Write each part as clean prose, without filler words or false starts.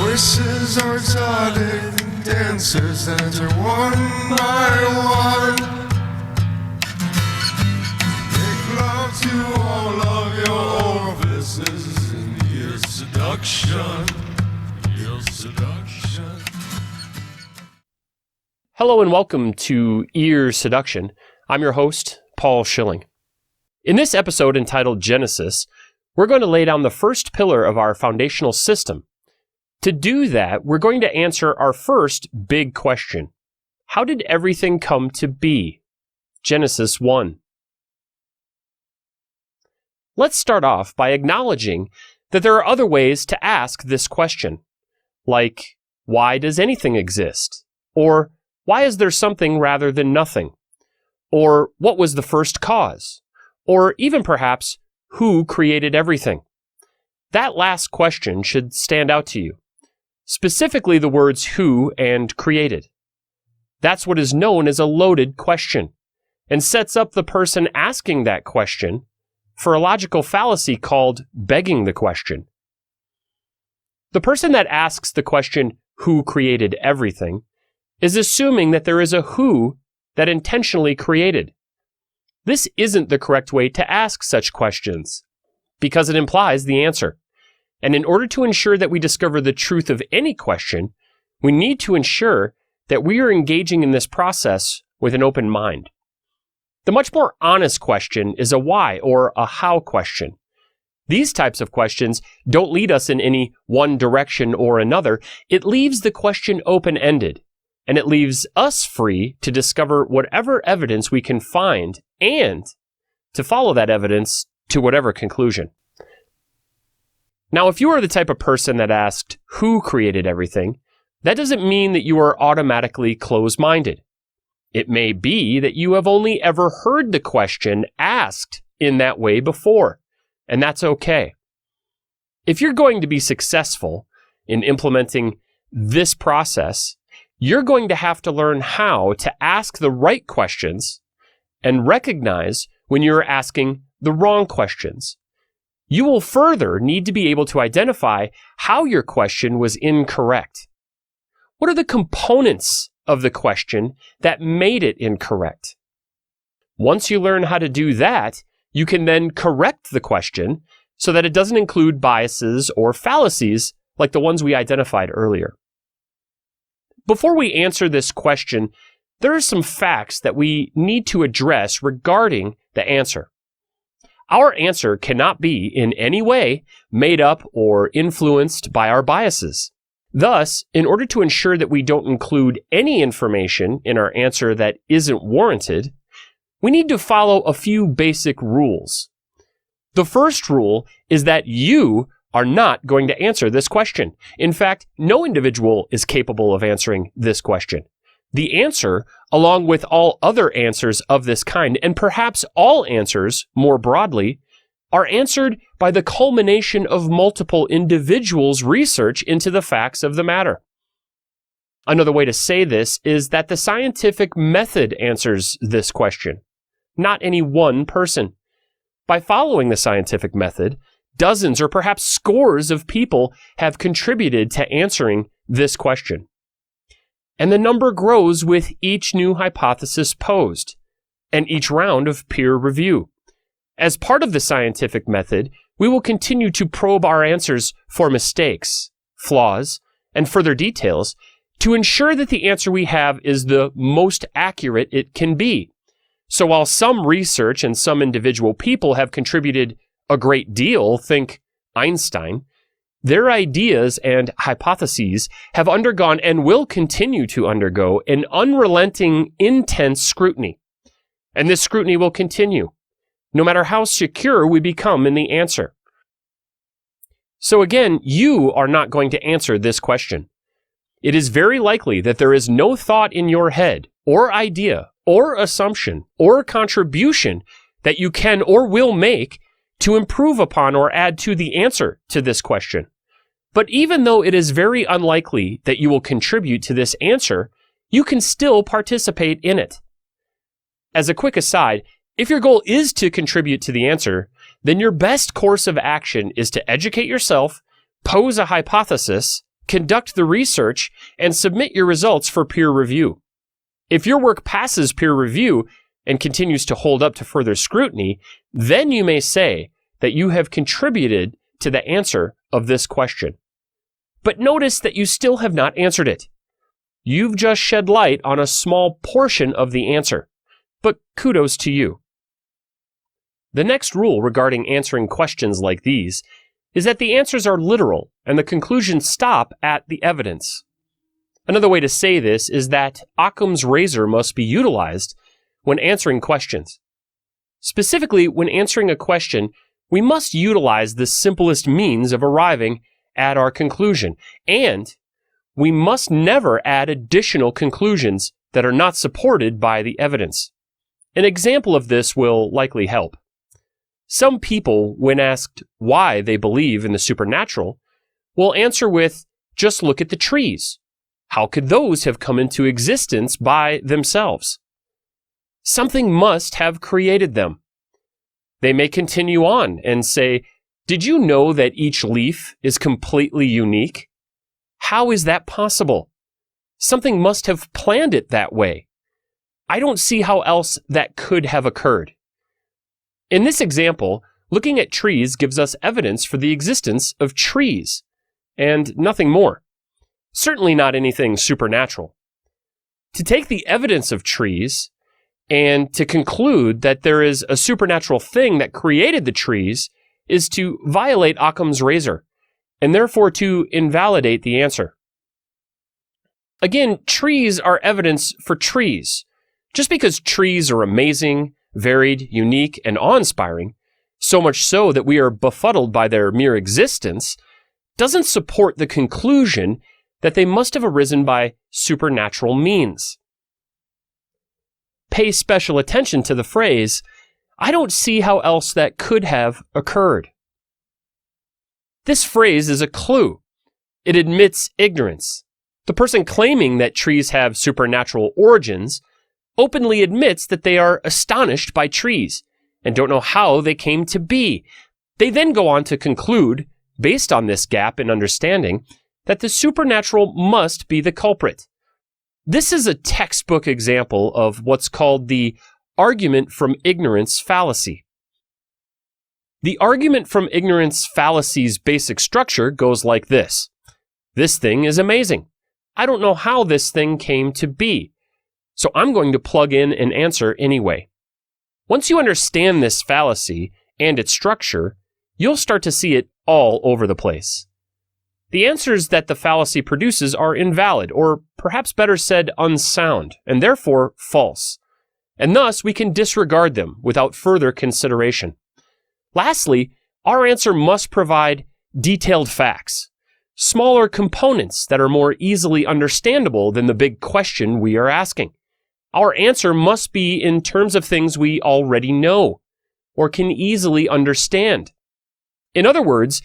voices are exotic and dancers enter one by one. Make love to all of your orifices in ear seduction. Ear seduction. Hello and welcome to Ear Seduction. I'm your host, Paul Schilling. In this episode entitled Genesis, we're going to lay down the first pillar of our foundational system. To do that, we're going to answer our first big question. How did everything come to be? Genesis 1. Let's start off by acknowledging that there are other ways to ask this question, like, why does anything exist? Or, why is there something rather than nothing? Or, what was the first cause? Or even perhaps, who created everything? That last question should stand out to you. Specifically the words who and created. That's what is known as a loaded question, and sets up the person asking that question for a logical fallacy called begging the question. The person that asks the question, who created everything, is assuming that there is a who that intentionally created. This isn't the correct way to ask such questions, because it implies the answer. And in order to ensure that we discover the truth of any question, we need to ensure that we are engaging in this process with an open mind. The much more honest question is a why or a how question. These types of questions don't lead us in any one direction or another. It leaves the question open-ended, and it leaves us free to discover whatever evidence we can find and to follow that evidence to whatever conclusion. Now, if you are the type of person that asked who created everything, that doesn't mean that you are automatically closed-minded. It may be that you have only ever heard the question asked in that way before, and that's okay. If you're going to be successful in implementing this process, you're going to have to learn how to ask the right questions and recognize when you're asking the wrong questions. You will further need to be able to identify how your question was incorrect. What are the components of the question that made it incorrect? Once you learn how to do that, you can then correct the question so that it doesn't include biases or fallacies like the ones we identified earlier. Before we answer this question, there are some facts that we need to address regarding the answer. Our answer cannot be in any way made up or influenced by our biases. Thus, in order to ensure that we don't include any information in our answer that isn't warranted, we need to follow a few basic rules. The first rule is that you are not going to answer this question. In fact, no individual is capable of answering this question. The answer, along with all other answers of this kind, and perhaps all answers more broadly, are answered by the culmination of multiple individuals' research into the facts of the matter. Another way to say this is that the scientific method answers this question, not any one person. By following the scientific method, dozens or perhaps scores of people have contributed to answering this question. And the number grows with each new hypothesis posed and each round of peer review. As part of the scientific method, we will continue to probe our answers for mistakes, flaws, and further details to ensure that the answer we have is the most accurate it can be. So while some research and some individual people have contributed a great deal, think Einstein, their ideas and hypotheses have undergone and will continue to undergo an unrelenting, intense scrutiny. And this scrutiny will continue, no matter how secure we become in the answer. So again, you are not going to answer this question. It is very likely that there is no thought in your head, or idea, or assumption, or contribution that you can or will make to improve upon or add to the answer to this question. But even though it is very unlikely that you will contribute to this answer, you can still participate in it. As a quick aside, if your goal is to contribute to the answer, then your best course of action is to educate yourself, pose a hypothesis, conduct the research, and submit your results for peer review. If your work passes peer review and continues to hold up to further scrutiny, then you may say that you have contributed to the answer of this question. But notice that you still have not answered it. You've just shed light on a small portion of the answer, but kudos to you. The next rule regarding answering questions like these is that the answers are literal and the conclusions stop at the evidence. Another way to say this is that Occam's razor must be utilized when answering questions. Specifically, when answering a question, we must utilize the simplest means of arriving at our conclusion, and we must never add additional conclusions that are not supported by the evidence. An example of this will likely help. Some people, when asked why they believe in the supernatural, will answer with, "Just look at the trees. How could those have come into existence by themselves? Something must have created them." They may continue on and say, "Did you know that each leaf is completely unique? How is that possible? Something must have planned it that way. I don't see how else that could have occurred." In this example, looking at trees gives us evidence for the existence of trees, and nothing more. Certainly not anything supernatural. To take the evidence of trees and to conclude that there is a supernatural thing that created the trees is to violate Occam's razor, and therefore to invalidate the answer. Again, trees are evidence for trees. Just because trees are amazing, varied, unique, and awe-inspiring, so much so that we are befuddled by their mere existence, doesn't support the conclusion that they must have arisen by supernatural means. Pay special attention to the phrase, "I don't see how else that could have occurred." This phrase is a clue. It admits ignorance. The person claiming that trees have supernatural origins openly admits that they are astonished by trees and don't know how they came to be. They then go on to conclude, based on this gap in understanding, that the supernatural must be the culprit. This is a textbook example of what's called the argument from ignorance fallacy. The argument from ignorance fallacy's basic structure goes like this. This thing is amazing. I don't know how this thing came to be, so I'm going to plug in an answer anyway. Once you understand this fallacy and its structure, you'll start to see it all over the place. The answers that the fallacy produces are invalid, or perhaps better said, unsound, and therefore false. And thus, we can disregard them without further consideration. Lastly, our answer must provide detailed facts, smaller components that are more easily understandable than the big question we are asking. Our answer must be in terms of things we already know or can easily understand. In other words,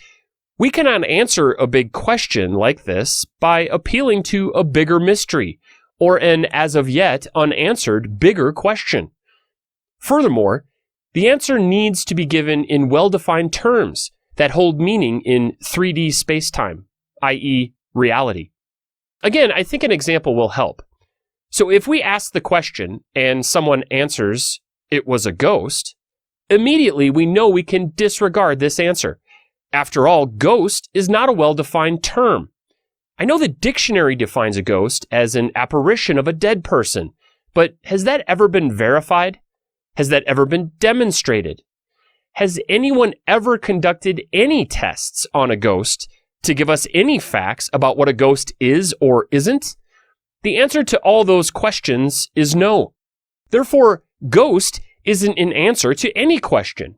we cannot answer a big question like this by appealing to a bigger mystery or an as of yet unanswered bigger question. Furthermore, the answer needs to be given in well-defined terms that hold meaning in 3D spacetime, i.e., reality. Again, I think an example will help. So if we ask the question and someone answers it was a ghost, immediately we know we can disregard this answer. After all, ghost is not a well-defined term. I know the dictionary defines a ghost as an apparition of a dead person, but has that ever been verified? Has that ever been demonstrated? Has anyone ever conducted any tests on a ghost to give us any facts about what a ghost is or isn't? The answer to all those questions is no. Therefore, ghost isn't an answer to any question.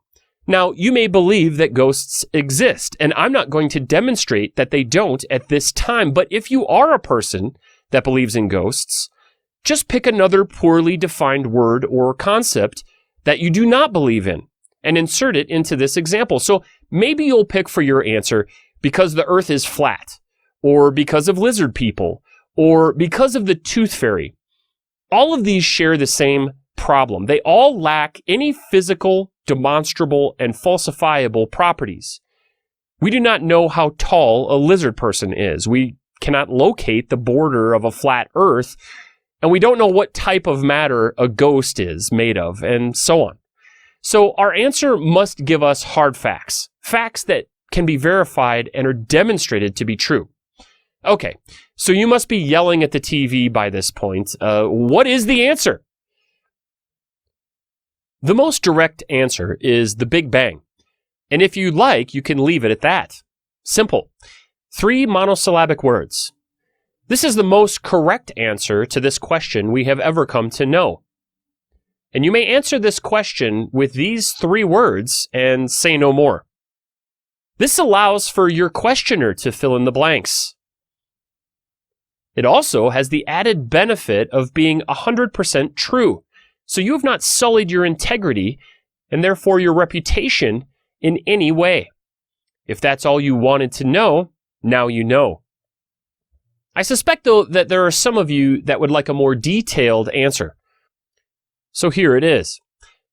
Now, you may believe that ghosts exist, and I'm not going to demonstrate that they don't at this time, but if you are a person that believes in ghosts, just pick another poorly defined word or concept that you do not believe in and insert it into this example. So maybe you'll pick for your answer because the earth is flat, or because of lizard people, or because of the tooth fairy. All of these share the same problem. They all lack any physical, demonstrable, and falsifiable properties. We do not know how tall a lizard person is. We cannot locate the border of a flat Earth, and we don't know what type of matter a ghost is made of, and so on. So our answer must give us hard facts, facts that can be verified and are demonstrated to be true. Okay, so you must be yelling at the TV by this point. What is the answer? The most direct answer is the Big Bang. And if you like, you can leave it at that. Simple. 3 monosyllabic words. This is the most correct answer to this question we have ever come to know. And you may answer this question with these 3 words and say no more. This allows for your questioner to fill in the blanks. It also has the added benefit of being 100% true, so you have not sullied your integrity and therefore your reputation in any way. If that's all you wanted to know, now you know. I suspect, though, that there are some of you that would like a more detailed answer. So here it is.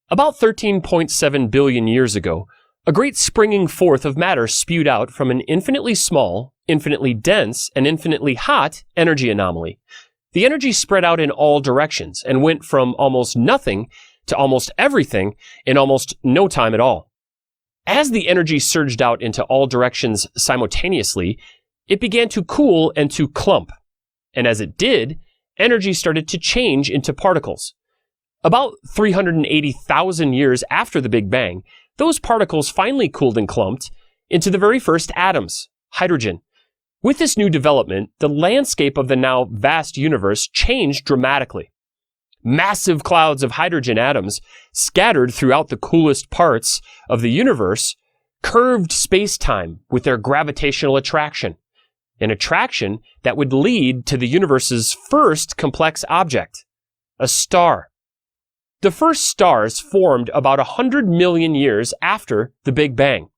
About 13.7 billion years ago, a great springing forth of matter spewed out from an infinitely small, infinitely dense, and infinitely hot energy anomaly. The energy spread out in all directions and went from almost nothing to almost everything in almost no time at all. As the energy surged out into all directions simultaneously, it began to cool and to clump. And as it did, energy started to change into particles. About 380,000 years after the Big Bang, those particles finally cooled and clumped into the very first atoms, hydrogen. With this new development, the landscape of the now vast universe changed dramatically. Massive clouds of hydrogen atoms scattered throughout the coolest parts of the universe curved space-time with their gravitational attraction, an attraction that would lead to the universe's first complex object, a star. The first stars formed about 100 million years after the Big Bang.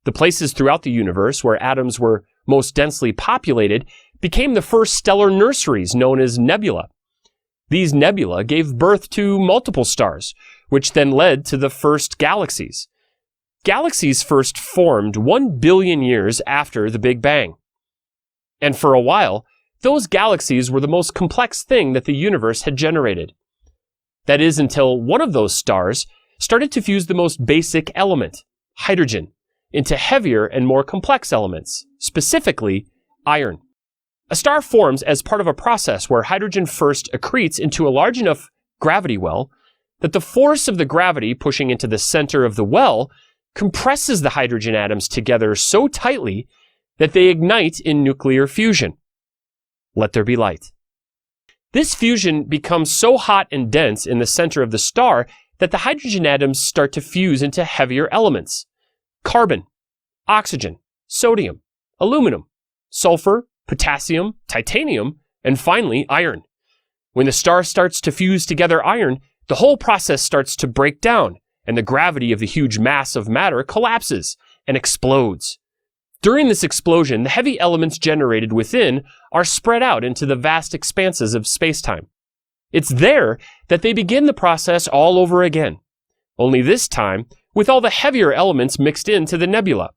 The places throughout the universe where atoms were most densely populated became the first stellar nurseries known as nebula. These nebula gave birth to multiple stars, which then led to the first galaxies. Galaxies first formed 1 billion years after the Big Bang. And for a while, those galaxies were the most complex thing that the universe had generated. That is until one of those stars started to fuse the most basic element, hydrogen, into heavier and more complex elements, specifically iron. A star forms as part of a process where hydrogen first accretes into a large enough gravity well that the force of the gravity pushing into the center of the well compresses the hydrogen atoms together so tightly that they ignite in nuclear fusion. Let there be light. This fusion becomes so hot and dense in the center of the star that the hydrogen atoms start to fuse into heavier elements: carbon, oxygen, sodium, aluminum, sulfur, potassium, titanium, and finally iron. When the star starts to fuse together iron, the whole process starts to break down, and the gravity of the huge mass of matter collapses and explodes. During this explosion, the heavy elements generated within are spread out into the vast expanses of space-time. It's there that they begin the process all over again, only this time with all the heavier elements mixed into the nebula.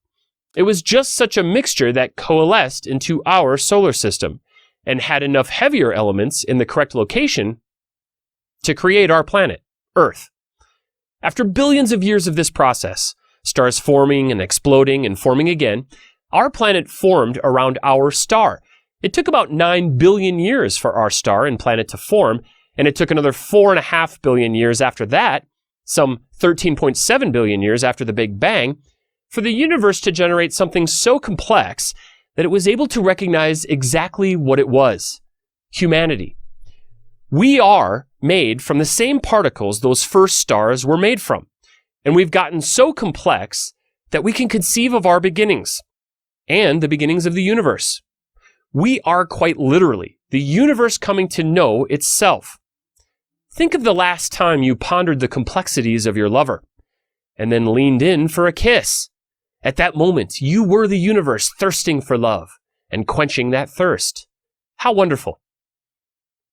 It was just such a mixture that coalesced into our solar system and had enough heavier elements in the correct location to create our planet, Earth. After billions of years of this process, stars forming and exploding and forming again, our planet formed around our star. It took about 9 billion years for our star and planet to form, and it took another 4.5 billion years after that, some 13.7 billion years after the Big Bang, for the universe to generate something so complex that it was able to recognize exactly what it was: humanity. We are made from the same particles those first stars were made from, and we've gotten so complex that we can conceive of our beginnings and the beginnings of the universe. We are quite literally the universe coming to know itself. Think of the last time you pondered the complexities of your lover and then leaned in for a kiss. At that moment, you were the universe thirsting for love and quenching that thirst. How wonderful.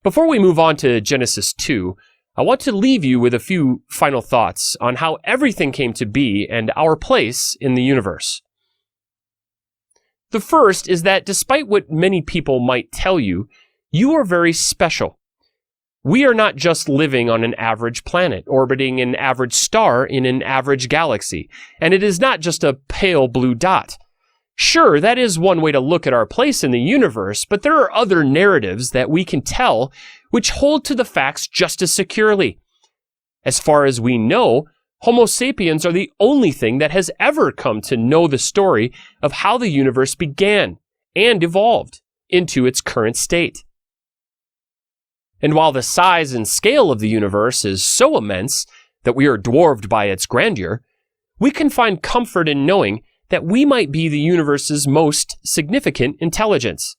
Before we move on to Genesis 2, I want to leave you with a few final thoughts on how everything came to be and our place in the universe. The first is that despite what many people might tell you, you are very special. We are not just living on an average planet, orbiting an average star in an average galaxy, and it is not just a pale blue dot. Sure, that is one way to look at our place in the universe, but there are other narratives that we can tell which hold to the facts just as securely. As far as we know, Homo sapiens are the only thing that has ever come to know the story of how the universe began and evolved into its current state. And while the size and scale of the universe is so immense that we are dwarfed by its grandeur, we can find comfort in knowing that we might be the universe's most significant intelligence.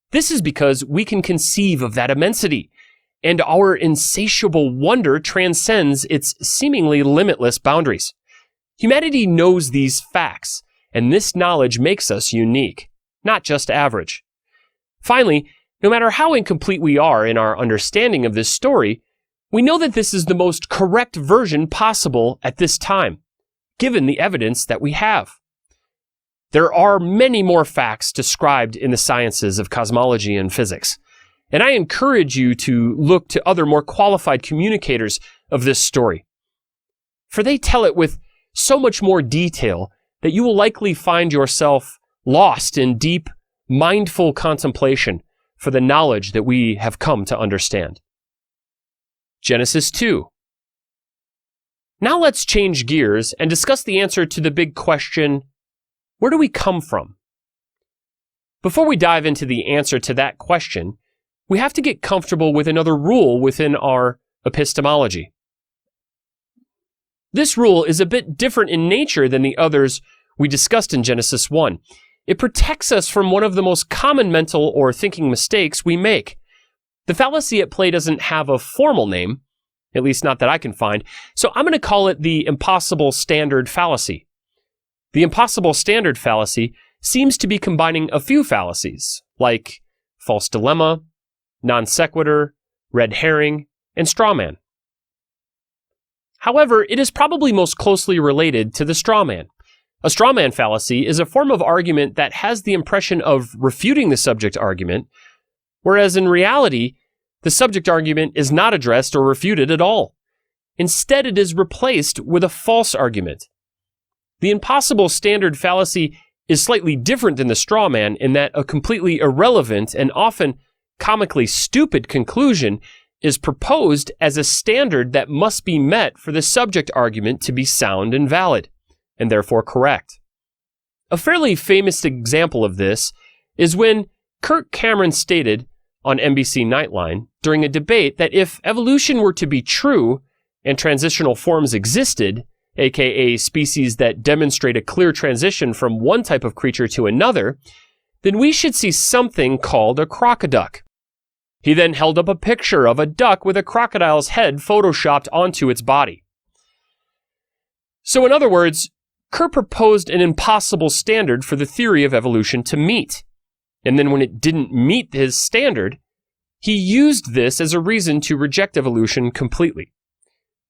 This is because we can conceive of that immensity, and our insatiable wonder transcends its seemingly limitless boundaries. Humanity knows these facts, and this knowledge makes us unique, not just average. Finally, no matter how incomplete we are in our understanding of this story, we know that this is the most correct version possible at this time, given the evidence that we have. There are many more facts described in the sciences of cosmology and physics, and I encourage you to look to other more qualified communicators of this story, for they tell it with so much more detail that you will likely find yourself lost in deep, mindful contemplation for the knowledge that we have come to understand. Genesis 2. Now let's change gears and discuss the answer to the big question, where do we come from? Before we dive into the answer to that question, we have to get comfortable with another rule within our epistemology. This rule is a bit different in nature than the others we discussed in Genesis 1. It protects us from one of the most common mental or thinking mistakes we make. The fallacy at play doesn't have a formal name, at least not that I can find, so I'm going to call it the impossible standard fallacy. The impossible standard fallacy seems to be combining a few fallacies, like false dilemma, non sequitur, red herring, and straw man. However, it is probably most closely related to the straw man. A straw man fallacy is a form of argument that has the impression of refuting the subject argument, whereas in reality, the subject argument is not addressed or refuted at all. Instead, it is replaced with a false argument. The impossible standard fallacy is slightly different than the straw man in that a completely irrelevant and often comically stupid conclusion is proposed as a standard that must be met for the subject argument to be sound and valid, and therefore correct. A fairly famous example of this is when Kirk Cameron stated on NBC Nightline during a debate that if evolution were to be true and transitional forms existed, aka species that demonstrate a clear transition from one type of creature to another, then we should see something called a crocoduck. He then held up a picture of a duck with a crocodile's head photoshopped onto its body. So in other words, Kerr proposed an impossible standard for the theory of evolution to meet. And then when it didn't meet his standard, he used this as a reason to reject evolution completely.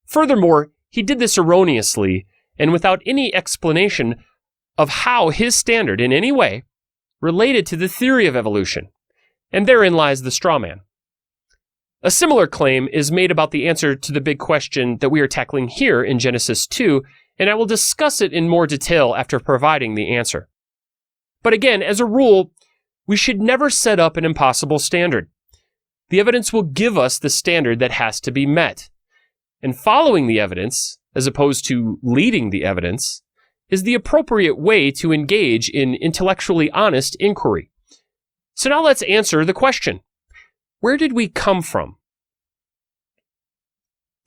Furthermore, he did this erroneously and without any explanation of how his standard in any way related to the theory of evolution. And therein lies the straw man. A similar claim is made about the answer to the big question that we are tackling here in Genesis 2, and I will discuss it in more detail after providing the answer. But again, as a rule, we should never set up an impossible standard. The evidence will give us the standard that has to be met. And following the evidence, as opposed to leading the evidence, is the appropriate way to engage in intellectually honest inquiry. So now let's answer the question. Where did we come from?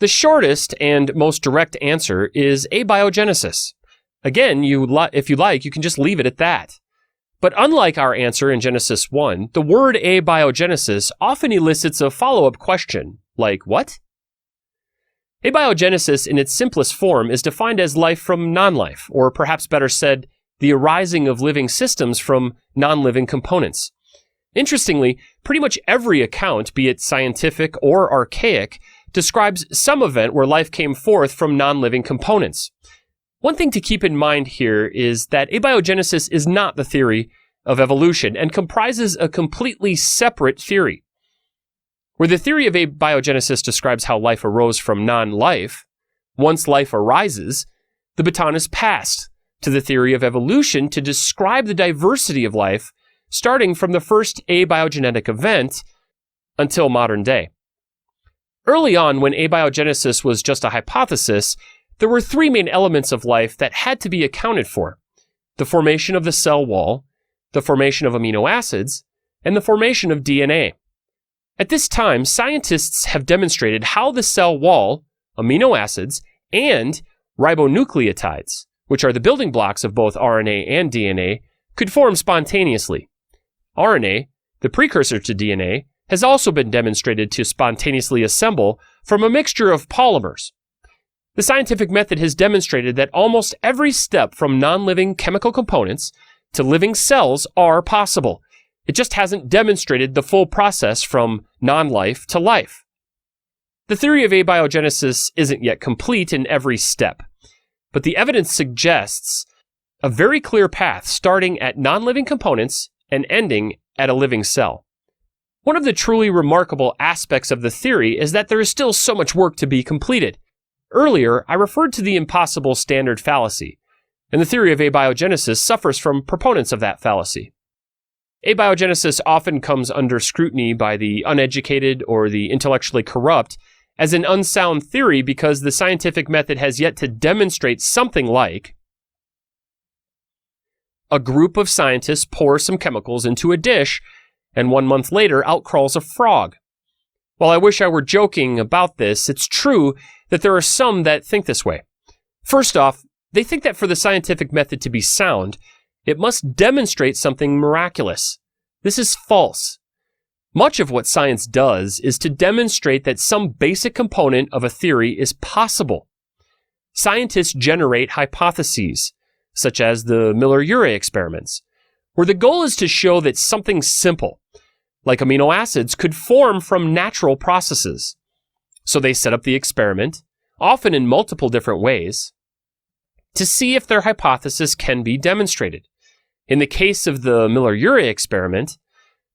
The shortest and most direct answer is abiogenesis. Again, if you like, you can just leave it at that. But unlike our answer in Genesis 1, the word abiogenesis often elicits a follow-up question, like what? Abiogenesis in its simplest form is defined as life from non-life, or perhaps better said, the arising of living systems from non-living components. Interestingly, pretty much every account, be it scientific or archaic, describes some event where life came forth from non-living components. One thing to keep in mind here is that abiogenesis is not the theory of evolution and comprises a completely separate theory. Where the theory of abiogenesis describes how life arose from non-life, once life arises, the baton is passed to the theory of evolution to describe the diversity of life starting from the first abiogenetic event until modern day. Early on, when abiogenesis was just a hypothesis, there were three main elements of life that had to be accounted for: the formation of the cell wall, the formation of amino acids, and the formation of DNA. At this time, scientists have demonstrated how the cell wall, amino acids, and ribonucleotides, which are the building blocks of both RNA and DNA, could form spontaneously. RNA, the precursor to DNA, has also been demonstrated to spontaneously assemble from a mixture of polymers. The scientific method has demonstrated that almost every step from non-living chemical components to living cells are possible. It just hasn't demonstrated the full process from non-life to life. The theory of abiogenesis isn't yet complete in every step, but the evidence suggests a very clear path starting at non-living components and ending at a living cell. One of the truly remarkable aspects of the theory is that there is still so much work to be completed. Earlier, I referred to the impossible standard fallacy, and the theory of abiogenesis suffers from proponents of that fallacy. Abiogenesis often comes under scrutiny by the uneducated or the intellectually corrupt as an unsound theory because the scientific method has yet to demonstrate something like a group of scientists pour some chemicals into a dish, and 1 month later out crawls a frog. While I wish I were joking about this, it's true that there are some that think this way. First off, they think that for the scientific method to be sound, it must demonstrate something miraculous. This is false. Much of what science does is to demonstrate that some basic component of a theory is possible. Scientists generate hypotheses, such as the Miller-Urey experiments, where the goal is to show that something simple, like amino acids, could form from natural processes. So they set up the experiment, often in multiple different ways, to see if their hypothesis can be demonstrated. In the case of the Miller-Urey experiment,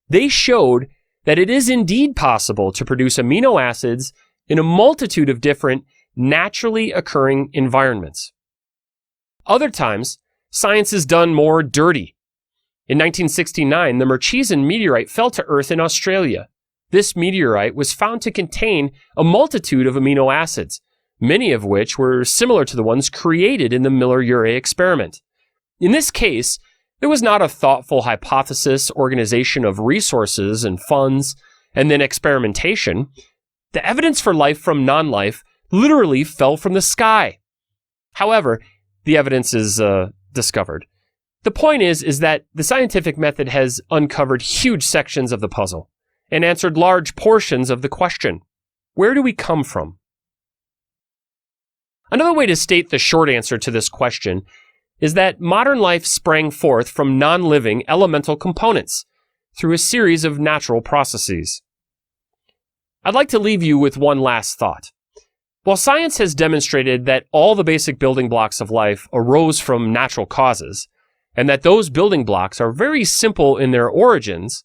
they showed that it is indeed possible to produce amino acids in a multitude of different naturally occurring environments. Other times, science is done more dirty. In 1969, the Murchison meteorite fell to Earth in Australia. This meteorite was found to contain a multitude of amino acids, many of which were similar to the ones created in the Miller-Urey experiment. In this case, there was not a thoughtful hypothesis, organization of resources and funds, and then experimentation. The evidence for life from non-life literally fell from the sky. However, the evidence is discovered. The point is that the scientific method has uncovered huge sections of the puzzle and answered large portions of the question, where do we come from? Another way to state the short answer to this question is that modern life sprang forth from non-living elemental components through a series of natural processes. I'd like to leave you with one last thought. While science has demonstrated that all the basic building blocks of life arose from natural causes, and that those building blocks are very simple in their origins,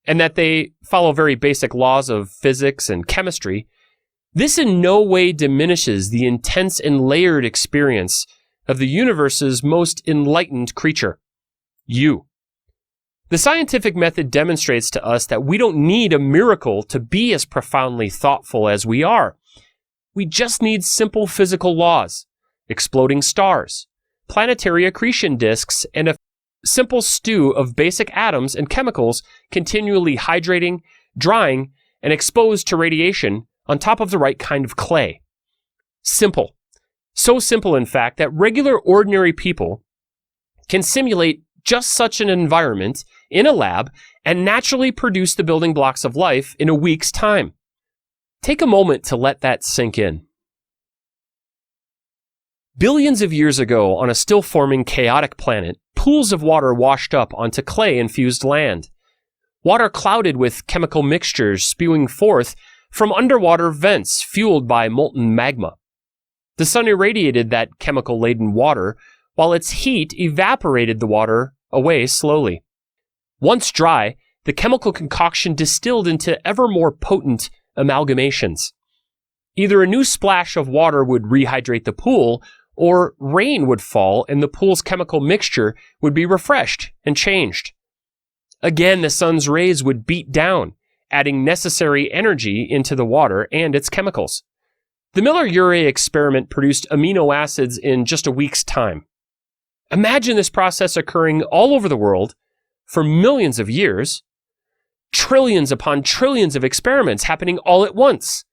and that they follow very basic laws of physics and chemistry, this in no way diminishes the intense and layered experience of the universe's most enlightened creature, you. The scientific method demonstrates to us that we don't need a miracle to be as profoundly thoughtful as we are. We just need simple physical laws, exploding stars, planetary accretion disks, and a simple stew of basic atoms and chemicals continually hydrating, drying, and exposed to radiation on top of the right kind of clay. Simple. So simple, in fact, that regular, ordinary people can simulate just such an environment in a lab and naturally produce the building blocks of life in a week's time. Take a moment to let that sink in. Billions of years ago, on a still-forming chaotic planet, pools of water washed up onto clay-infused land. Water clouded with chemical mixtures spewing forth from underwater vents fueled by molten magma. The sun irradiated that chemical-laden water, while its heat evaporated the water away slowly. Once dry, the chemical concoction distilled into ever more potent amalgamations. Either a new splash of water would rehydrate the pool, or rain would fall and the pool's chemical mixture would be refreshed and changed. Again, the sun's rays would beat down, adding necessary energy into the water and its chemicals. The Miller-Urey experiment produced amino acids in just a week's time. Imagine this process occurring all over the world for millions of years, trillions upon trillions of experiments happening all at once,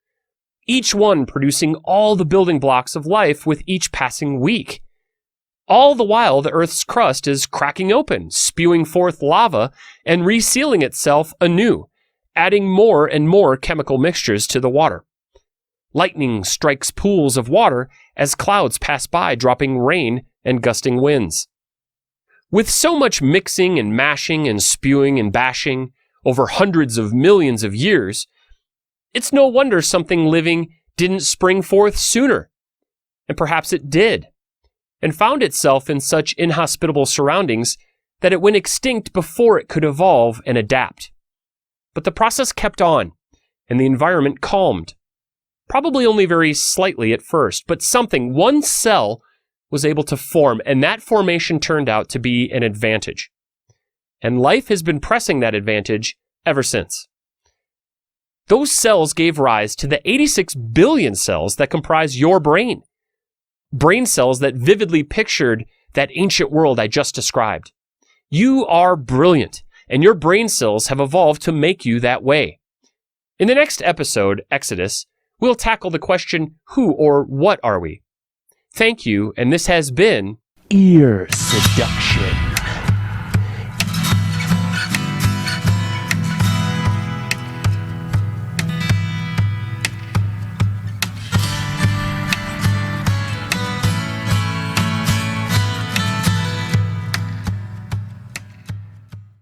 each one producing all the building blocks of life with each passing week. All the while, the Earth's crust is cracking open, spewing forth lava, and resealing itself anew, adding more and more chemical mixtures to the water. Lightning strikes pools of water as clouds pass by, dropping rain and gusting winds. With so much mixing and mashing and spewing and bashing over hundreds of millions of years, it's no wonder something living didn't spring forth sooner. And perhaps it did, and found itself in such inhospitable surroundings that it went extinct before it could evolve and adapt. But the process kept on, and the environment calmed. Probably only very slightly at first, but something, one cell, was able to form, and that formation turned out to be an advantage. And life has been pressing that advantage ever since. Those cells gave rise to the 86 billion cells that comprise your brain. Brain cells that vividly pictured that ancient world I just described. You are brilliant, and your brain cells have evolved to make you that way. In the next episode, Exodus, we'll tackle the question, who or what are we? Thank you, and this has been Ear Seduction.